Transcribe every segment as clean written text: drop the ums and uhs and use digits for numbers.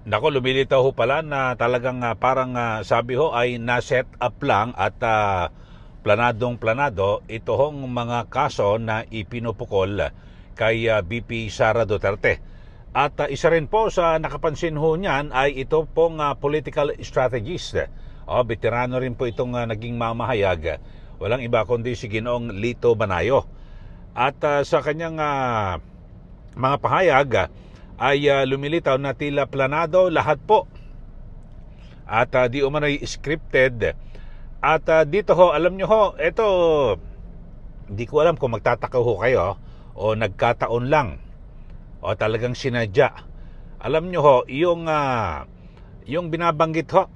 Nako, lumilitaw ho pala na talagang parang sabi ho ay na-set up lang at planadong-planado ito hong mga kaso na ipinupukol kay BP Sara Duterte. At isa rin po sa nakapansin ho niyan ay ito pong political strategist. Veterano rin po itong naging mamahayag. Walang iba kundi si Ginoong Lito Banayo. At sa kanyang mga pahayag ay lumilitaw na tila planado lahat po. At di umano'y scripted. At dito ho, alam nyo ho, ito, di ko alam kung magtataka ho kayo o nagkataon lang o talagang sinadya. Alam nyo ho, yung binabanggit ho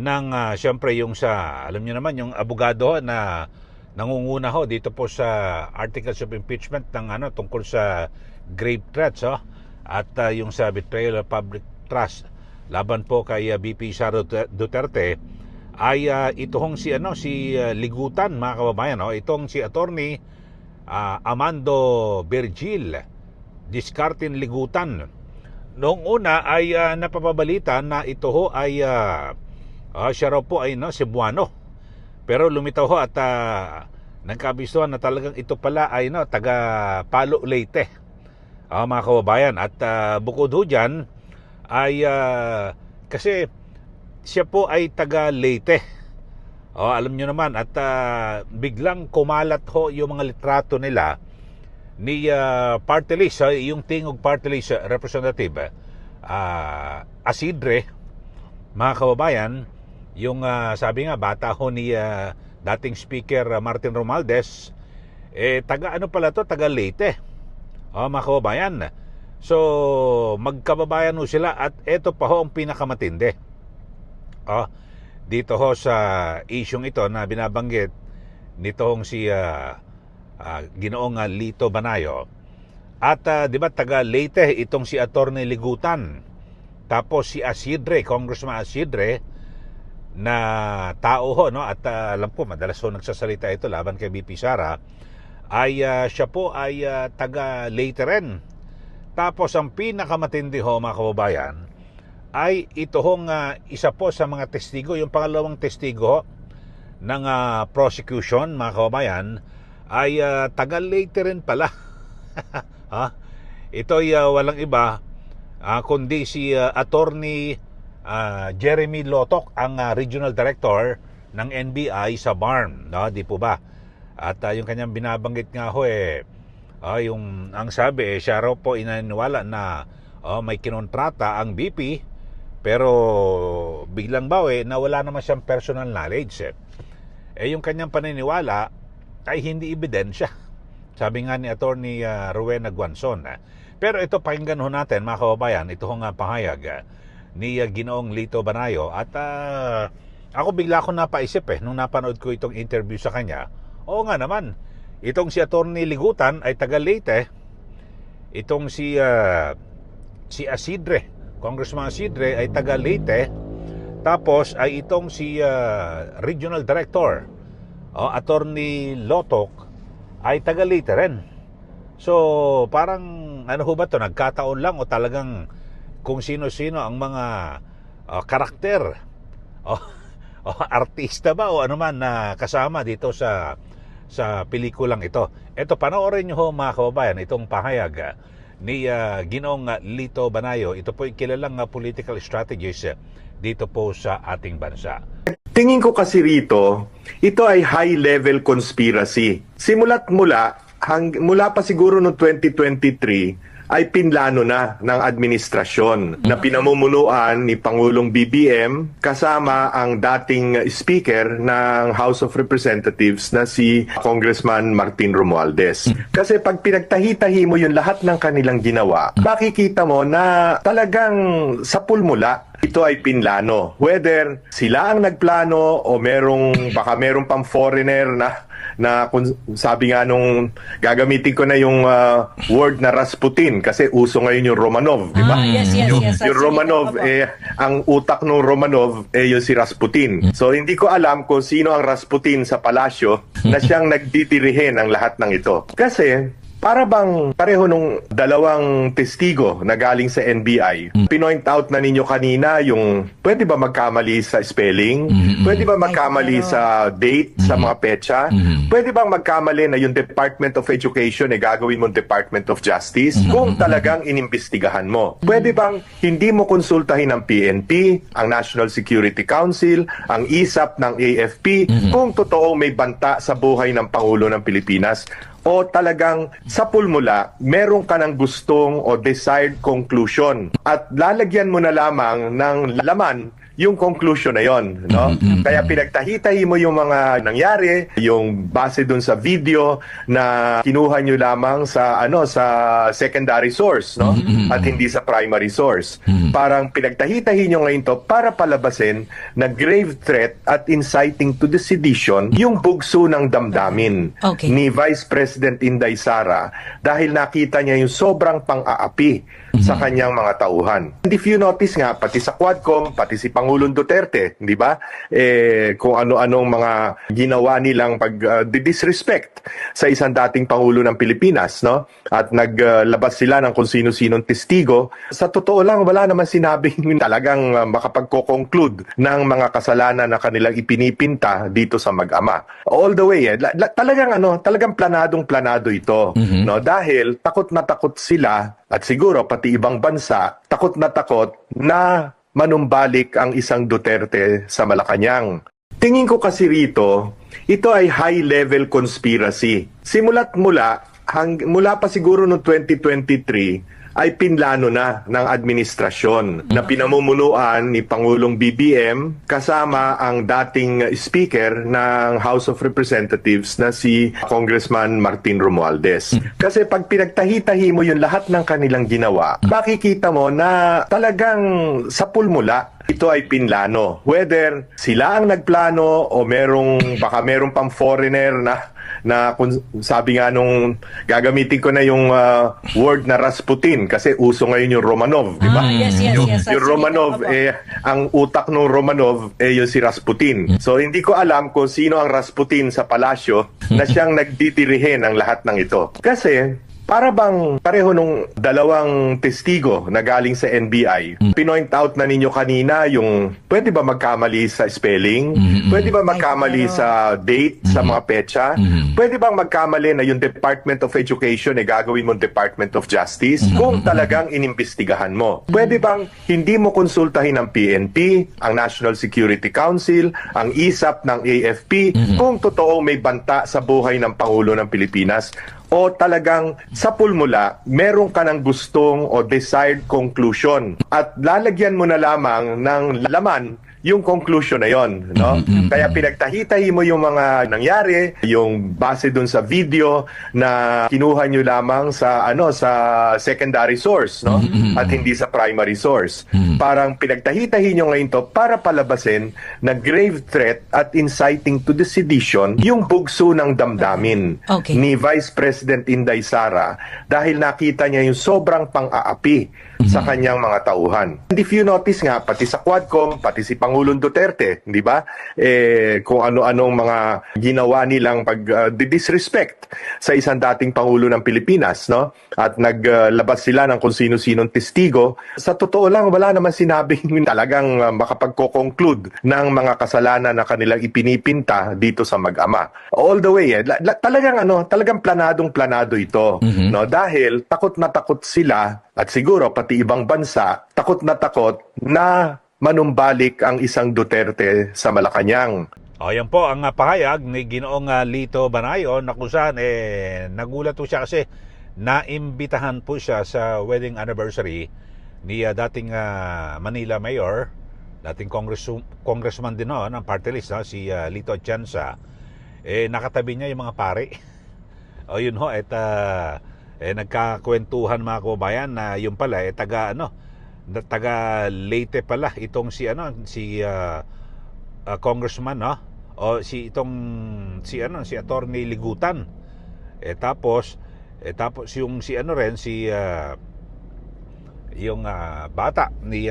ng siyempre yung sa, alam nyo naman, yung abogado ho na nangunguna ho dito po sa articles of impeachment ng tungkol sa grave threats at yung sa betrayal of public trust laban po kay BP Sara Duterte ay ito hong si Ligutan, mga kababayan, itong si attorney Amando Virgil Discartin Ligutan. Noong una ay napapabalita na ito ho ay siya raw po ay Cebuano, pero lumitaw ho at nagkabistuhan na talagang ito pala ay taga Palo Leyte, mga kababayan. At bukod ho dyan ay kasi siya po ay taga Leyte, alam nyo naman. At biglang kumalat ho yung mga litrato nila ni party list, yung tingog party list representative Asidre, mga kababayan. Yung sabi nga, bata ho ni dating speaker Martin Romualdez, taga pala to, taga Leyte, mga kababayan. So magkababayan ho sila. At eto pa ho ang pinakamatindi dito ho sa isyong ito na binabanggit nitong si Ginoong Lito Banayo. At di ba taga Leyte itong si Attorney Ligutan, tapos si Asidre, Congressman Asidre, na tao ho, at alam ko madalas ho nagsasalita ito laban kay BP Sara, ay siya po ay taga Leyte rin. Tapos ang pinakamatindi ho, mga kababayan, ay ito hong isa po sa mga testigo, yung pangalawang testigo ng prosecution, mga kababayan, ay taga Leyte rin pala. Ito ay walang iba kundi si Attorney Jeremy Lotok, ang Regional Director ng NBI sa BARM, di po ba? At yung kanyang binabanggit nga ho yung ang sabi siya raw po inaniwala na may kinontrata ang BP, pero biglang na wala naman siyang personal knowledge. Yung kanyang paniniwala ay hindi ebidensya, sabi nga ni Attorney Rowena Guanzon. Pero ito, pakinggan ho natin, mga kababayan, ito hong pahayag ni Ginoong Lito Banayo. At ako bigla ko napaisip nung napanood ko itong interview sa kanya. Oo nga naman, itong si Attorney Ligutan ay taga Leyte. Itong si Asidre, Congressman Asidre, ay taga Leyte. Tapos ay itong si Regional Director Attorney Lotok ay taga Leyte rin. So parang ho ba to, nagkataon lang o talagang kung sino-sino ang mga karakter artista ba o anuman na kasama dito sa pelikulang ito. Ito, panoorin nyo ho, mga kababayan, itong pahayag ni Ginoong Lito Banayo. Ito po ay kilalang political strategist dito po sa ating bansa. Tingin ko kasi rito, ito ay high-level conspiracy. Mula pa siguro noong 2023, ay pinlano na ng administrasyon na pinamumunuan ni Pangulong BBM kasama ang dating speaker ng House of Representatives na si Congressman Martin Romualdez. Kasi pag pinagtahi-tahi mo yung lahat ng kanilang ginawa, makikita mo na talagang sa pulmula ito ay pinlano. Whether sila ang nagplano o baka merong pang foreigner na kung sabi nga nung gagamitin ko na yung word na Rasputin kasi uso ngayon yung Romanov, di ba? Yes. Yung Romanov, ang utak ng Romanov yung si Rasputin. So hindi ko alam kung sino ang Rasputin sa palasyo na siyang nagdidirihin ang lahat ng ito. Kasi Para bang pareho nung dalawang testigo na galing sa NBI, pinoint out na ninyo kanina yung pwede ba magkamali sa spelling? Pwede ba magkamali sa date, sa mga petsa? Pwede bang magkamali na yung Department of Education gagawin mong Department of Justice kung talagang inimbestigahan mo? Pwede bang hindi mo konsultahin ang PNP, ang National Security Council, ang ISAP ng AFP kung totoong may banta sa buhay ng Pangulo ng Pilipinas? O talagang sa pulmula, meron ka ng gustong o desired conclusion at lalagyan mo na lamang ng laman yung conclusion na yon, no? Kaya pinagtahi-tahi mo yung mga nangyari, yung base dun sa video na kinuha nyo lamang sa sa secondary source, no? At hindi sa primary source. Parang pinagtahi-tahi nyo ngayon to para palabasin na grave threat at inciting to the sedition yung bugso ng damdamin ni Vice President Inday Sara dahil nakita niya yung sobrang pang-aapi sa kanyang mga tauhan. And if you notice nga, pati sa Quadcom, pati si Pangulong Duterte, di ba? Kung ano-anong mga ginawa nilang disrespect sa isang dating Pangulo ng Pilipinas, no? At naglabas sila ng kung sino-sinong testigo. Sa totoo lang, wala naman sinabing talagang makapagko-conclude ng mga kasalanan na kanilang ipinipinta dito sa mag-ama. All the way, talagang planadong-planado ito, no? Dahil takot na takot sila at siguro pati ibang bansa, takot na manumbalik ang isang Duterte sa Malacanang. Tingin ko kasi rito, ito ay high-level conspiracy. Mula pa siguro noong 2023, ay pinlano na ng administrasyon na pinamumunuan ni Pangulong BBM kasama ang dating speaker ng House of Representatives na si Congressman Martin Romualdez. Kasi pag pinagtahi-tahi mo yung lahat ng kanilang ginawa, makikita mo na talagang sa pulmula ito ay pinlano. Whether sila ang nagplano o baka merong pang foreigner na kung sabi nga nung gagamitin ko na yung word na Rasputin kasi uso ngayon yung Romanov, di ba? Yes. Yung Romanov, ang utak ng Romanov yung si Rasputin. So hindi ko alam kung sino ang Rasputin sa palasyo na siyang nagdidirihin ng lahat ng ito. Kasi para bang pareho nung dalawang testigo na galing sa NBI, pinoint out na ninyo kanina yung pwede ba magkamali sa spelling? Pwede ba magkamali sa date, sa mga petsa? Pwede bang magkamali na yung Department of Education gagawin mong Department of Justice kung talagang inimbestigahan mo? Pwede bang hindi mo konsultahin ang PNP, ang National Security Council, ang ISAP ng AFP kung totoong may banta sa buhay ng Pangulo ng Pilipinas? O talagang sa pulmula, meron ka ng gustong o desired conclusion at lalagyan mo na lamang ng laman yung conclusion na yon, no? Kaya pinagtahi-tahi mo yung mga nangyari, yung base dun sa video na kinuha nyo lamang sa sa secondary source, no? At hindi sa primary source. Parang pinagtahi-tahi nyo ngayon to para palabasin na grave threat at inciting to the sedition yung bugso ng damdamin ni Vice President Inday Sara dahil nakita niya yung sobrang pang-aapi sa kanyang mga tauhan. And if you notice nga, pati sa Quadcom, pati si Pangulong Duterte, di ba? Kung ano-anong mga ginawa nilang disrespect sa isang dating Pangulo ng Pilipinas, no? At naglabas sila ng kung sino-sinong testigo. Sa totoo lang, wala naman sinabing talagang makapagko-conclude ng mga kasalanan na kanilang ipinipinta dito sa mag-ama. All the way, talagang planadong-planado ito, no? Dahil takot na takot sila at siguro pati ibang bansa, takot na manumbalik ang isang Duterte sa Malacanang. Yan po ang pahayag ni Ginoong Lito Banayon na kung saan nagulat po siya kasi naimbitahan po siya sa wedding anniversary ni dating Manila Mayor, dating congressman din noon, ang party list, si Lito Atienza. Nakatabi niya yung mga pare. Yun ho, nagkakwentuhan mga kababayan na yung pala taga Leyte pala itong si congressman, no? O si Attorney Ligutan. Tapos yung yung bata ni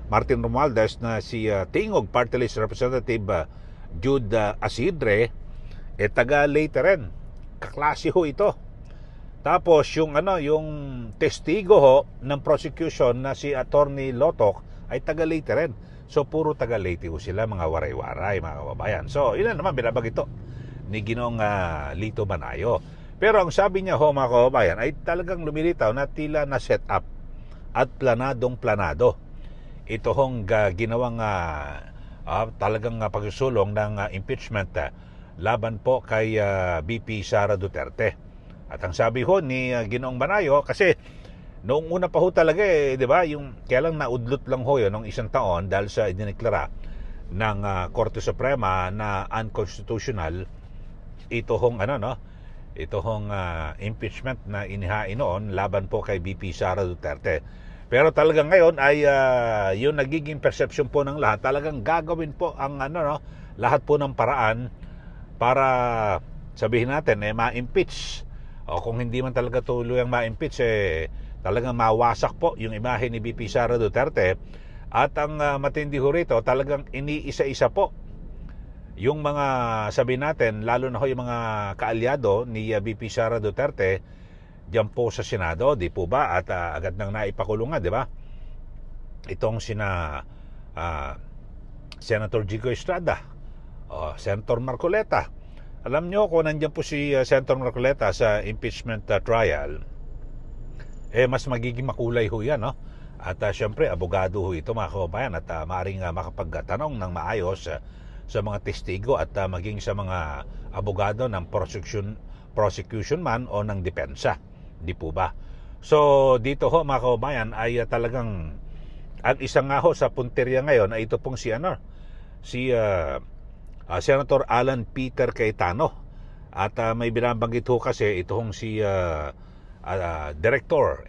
Martin Romualdez na si Tingog Party List Representative Jude Asidre, taga Leyte rin. Kaklase ho ito. Tapos yung testigo ho ng prosecution na si Attorney Lotok ay taga Leyte rin. So puro taga Leyte ho sila, mga waray-waray, mga kababayan. So ilan naman binabag ito ni Ginoong Lito Manayo. Pero ang sabi niya ho, mga kababayan, ay talagang lumilitaw na tila na set up at planadong-planado ito hong ginawang talagang pagsusulong ng impeachment laban po kay BP Sara Duterte. At ang sabi ho ni Ginoong Manayo, kasi noong una pa ho talaga di ba, yung kailang naudlot lang ho yun ng isang taon dahil sa idineklara ng Korte Suprema na unconstitutional ito hong impeachment na inihain noon laban po kay BP Sara Duterte. Pero talagang ngayon ay yung nagiging perception po ng lahat, talagang gagawin po ang lahat po ng paraan para sabihin natin ma-impeach. O kung hindi man talaga tuluyang ma-impeach, talagang mawasak po yung imahe ni BP Sara Duterte. At ang matindi ho rito, talagang iniisa-isa po yung mga, sabihin natin, lalo na ho yung mga kaalyado ni BP Sara Duterte diyan po sa Senado, di po ba? At agad nang naipakulungan, di ba? Itong Senator Jigo Estrada, Senator Marcoleta. Alam nyo, kung nandiyan po si Senator Marcoleta sa impeachment trial, mas magiging makulay ho yan, no? At syempre, abogado ho ito, mga kababayan, at maaaring makapagtanong ng maayos sa mga testigo at maging sa mga abogado ng prosecution man o ng depensa. Di po ba? So, dito ho, mga kababayan, ay talagang ang isang nga ho sa punteriya ngayon ay ito pong si Senator Alan Peter Cayetano. At may binabanggit ho kasi itong si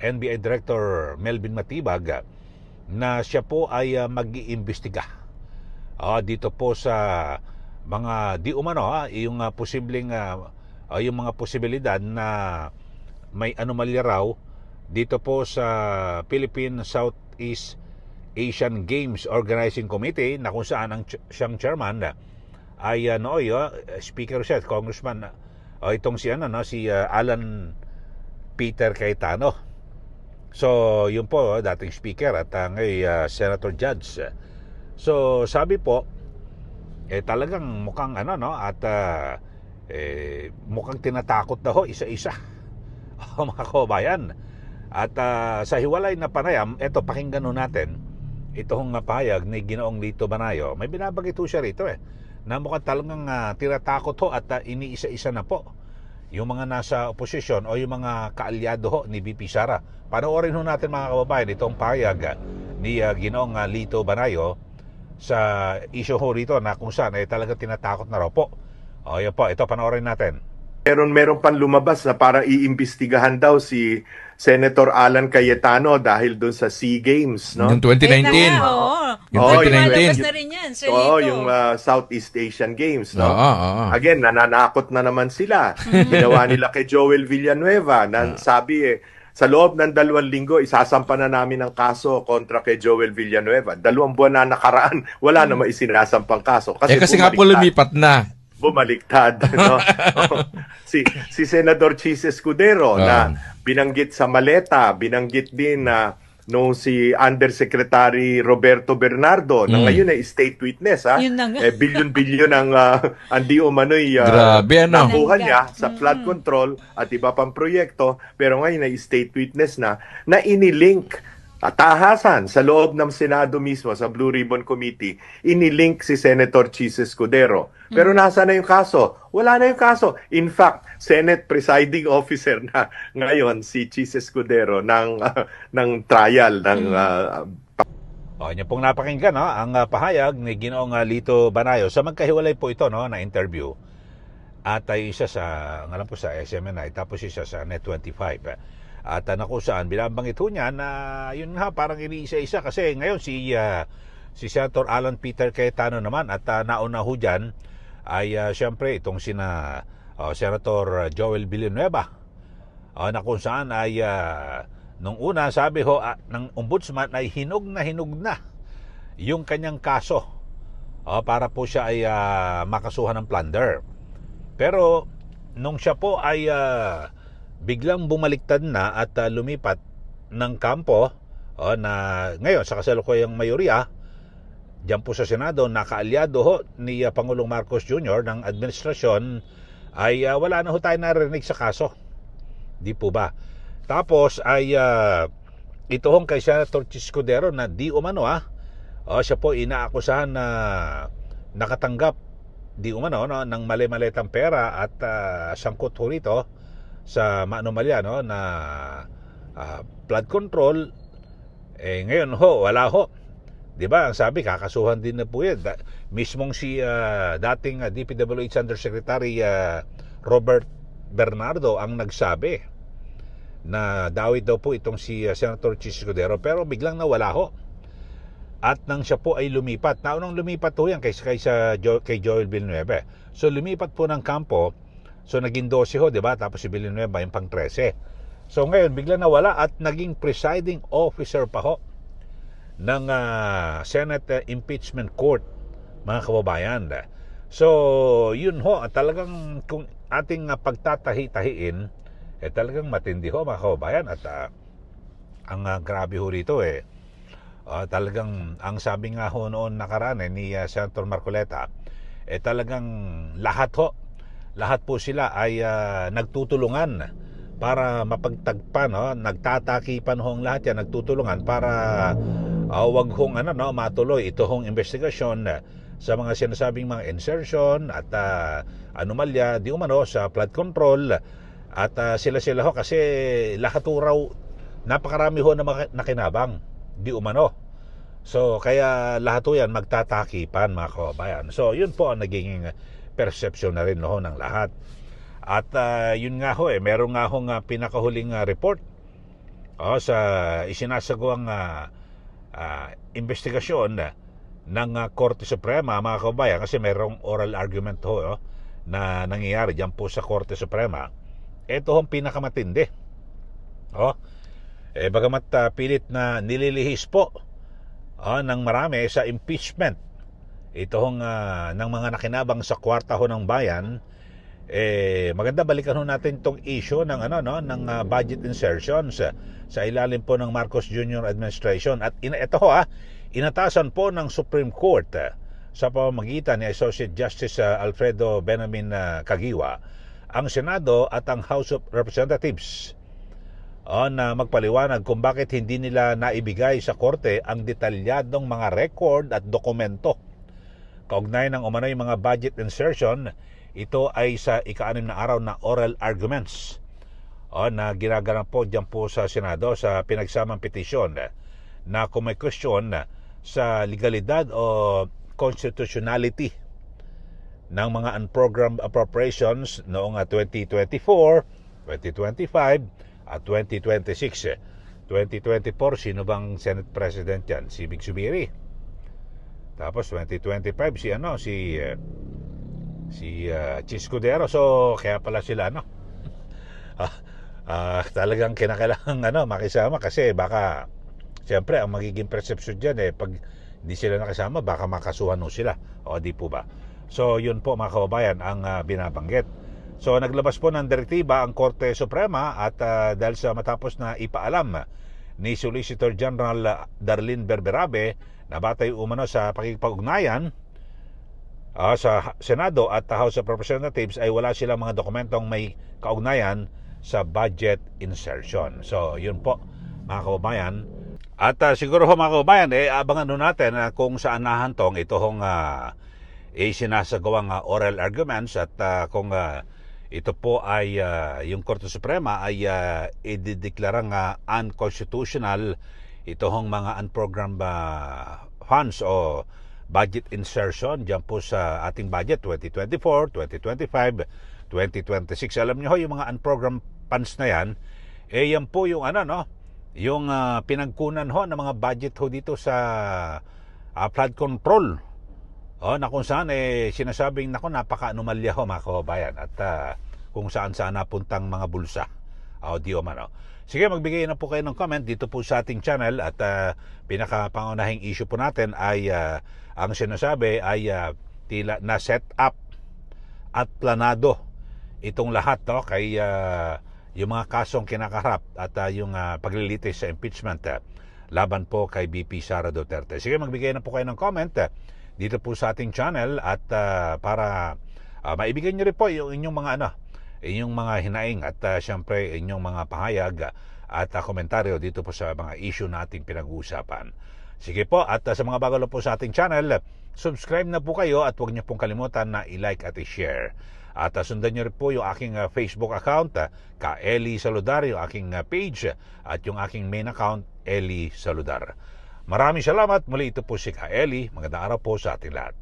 NBA Director Melvin Matibag na siya po ay mag-iimbestiga dito po sa mga di umano yung posibleng yung mga posibilidad na may anomalya raw dito po sa Philippine Southeast Asian Games Organizing Committee, na kung saan siyang chairman ay speaker siya, congressman, itong si Alan Peter Cayetano. So yun po, dating speaker at ngayon senator judge. So sabi po talagang mukhang mukhang tinatakot na ho isa-isa mga kababayan. At sa hiwalay na panayam, eto, pakinggan ho natin itong pahayag ni Ginoong Lito Manayo. May binabagit ho siya rito na mukhang talagang tinatakot ho at iniisa-isa na po yung mga nasa oposisyon o yung mga kaalyado ho ni BP Sara. Panoorin ho natin, mga kababayan, itong pahayag ni Ginoong Lito Manayo sa issue ho rito na kung saan talagang tinatakot na raw po. O yan po, ito, panoorin natin. Meron pang lumabas na para iimbestigahan daw si Senator Alan Cayetano dahil doon sa SEA Games, no? Yung 2019. Yung 2019. Na rin yan, yung Southeast Asian Games, no? Oo. Again, nananakot na naman sila. Ginawa nila kay Joel Villanueva na sabi sa loob ng 2 linggo, isasampa na namin ang kaso kontra kay Joel Villanueva. 2 buwan na nakaraan, wala na maisinsasampang kaso. Kasi nga po lumipat na. Bumaliktad, no? si Senador Chis Escudero na binanggit sa maleta, binanggit din na nung si Undersecretary Roberto Bernardo na ngayon ay state witness, bilyon-bilyon ang andi umano'y nakuha niya sa flood control at iba pang proyekto, pero ngayon ay state witness na inilink tahasan sa loob ng Senado mismo, sa Blue Ribbon Committee, inilink si Senator Chis Escudero. Pero nasa na yung kaso? Wala na yung kaso. In fact, Senate Presiding Officer na ngayon si Chis Escudero ng trial ng Niyo pong napakinggan ang pahayag ni Ginoong Lito Manayo. Sa magkahiwalay po ito na interview. At ay isa sa SMNI, tapos isa sa Net25. At kung binabanggit ho niya na yun nga, parang iniisa-isa kasi ngayon si Senator Alan Peter Cayetano naman at nauna ho dyan ay siyempre itong Senator Joel Villanueva na kung saan ay nung una sabi ho ng ombudsman ay hinog na yung kanyang kaso para po siya ay makasuhan ng plunder. Pero nung siya po ay biglang bumaliktad na at lumipat ng kampo na ngayon sa kasalukuyang mayorya diyan po sa Senado, nakaalyado ho ni Pangulong Marcos Jr. ng administrasyon, ay wala na ho tayo narinig sa kaso. Di po ba? Tapos ay ito hong kay Senator Chis Escudero na di umano siya po inaakusahan na nakatanggap di umano ng mali-malitang pera at sangkot ho rito sa maanomalya na flood control. Ngayon ho, wala ho. 'Di ba? Ang sabi, kakasuhan din na po 'yan. Mismong si dating DPWH Undersecretary Robert Bernardo ang nagsabi na dawit daw po itong si Senator Chis Escudero, pero biglang nawala ho. At nang siya po ay lumipat, naunang lumipat po yan kay Joel Villanueva. So lumipat po ng kampo, so naging 12 ho, 'di ba? Tapos si Villanueva yung pang 13. So ngayon biglang nawala at naging presiding officer pa ho ng Senate Impeachment Court, mga kababayan. So yun ho, talagang kung ating pagtatahi-tahiin, talagang matindi ho, mga kababayan. At ang grabe ho rito talagang ang sabi nga ho noon nakaraan ni Senator Marcoleta, talagang lahat po sila ay nagtutulungan para mapagtagpan, nagtatakipan hong lahat yan, nagtutulungan para wag hong matuloy ito hong investigasyon sa mga sinasabing mga insertion at anomalya di umano sa flood control. At sila ho kasi lahat raw napakarami ho na nakinabang di umano. So kaya lahat ho yan magtatakipan, mga kababayan. So yun po ang naging perception na rin ng lahat. At yun nga ho, meron nga hong pinakahuling report sa isinasagawang investigasyon ng Korte Suprema, mga kababayan, kasi merong oral argument ho na nangyayari dyan po sa Korte Suprema. Ito hong pinakamatindi. Bagamat pilit na nililihis po ng marami sa impeachment ito hong ng mga nakinabang sa kwarta ho ng bayan, maganda balikan ho natin itong issue ng ng budget insertions sa ilalim po ng Marcos Jr. administration. At ito inatasan po ng Supreme Court sa pamamagitan ni Associate Justice Alfredo Benamin Caguiwa ang Senado at ang House of Representatives na magpaliwanag kung bakit hindi nila naibigay sa korte ang detalyadong mga record at dokumento kaugnay ng umano'y mga budget insertion. Ito ay sa ika-6 na araw na oral arguments na ginaganap po dyan po sa Senado sa pinagsamang petisyon na kung may question sa legalidad o constitutionality ng mga unprogrammed appropriations noong 2024, 2025 at 2026. 2024, sino bang Senate President yan? Si Big Subiri. Tapos 2025 si Chis Escudero. So kaya pala sila talagang kinakailangan makisama, kasi baka siyempre ang magiging perception diyan pag hindi sila nakisama baka makasuhan sila, di po ba? So yun po, mga kababayan, ang binabanggit. So naglabas po ng direktiba ang Korte Suprema at dahil sa matapos na ipaalam ni Solicitor General Darlene Berberabe na batay umano sa pakikipag-ugnayan sa Senado at House of Representatives ay wala silang mga dokumentong may kaugnayan sa budget insertion. So yun po, mga kababayan. At siguro ho, mga kababayan, abangan natin kung saan nahantong ito hong sinasagawang oral arguments at kung ito po ay yung Korte Suprema ay idideklarang unconstitutional ito hong mga unprogrammed funds o budget insertion dyan po sa ating budget 2024, 2025, 2026. Alam niyo ho, yung mga unprogrammed funds na yan, yan po yung yung pinagkunan ho ng mga budget ho dito sa flood control. Na kung saan sinasabing napaka-anomalya ho, mga kababayan, at kung saan napuntang mga bulsa. Di man. Sige, magbigay na po kayo ng comment dito po sa ating channel at pinaka-pangunahing issue po natin ay ang sinasabi ay tila na set up at planado itong lahat kay yung mga kasong kinakaharap at yung paglilitis sa impeachment laban po kay BP Sara Duterte. Sige, magbigay na po kayo ng comment dito po sa ating channel at para maibigay nyo rin po yung inyong mga inyong mga hinaing at syempre inyong mga pahayag at komentaryo dito po sa mga issue na ating pinag-uusapan. Sige po, at sa mga bago lang po sa ating channel, subscribe na po kayo at huwag niyo pong kalimutan na i-like at i-share. At sundan niyo rin po yung aking Facebook account, ka Eli Saludar, yung aking page at yung aking main account, Eli Saludar. Maraming salamat. Muli ito po si Ka Eli. Magandang araw po sa ating lahat.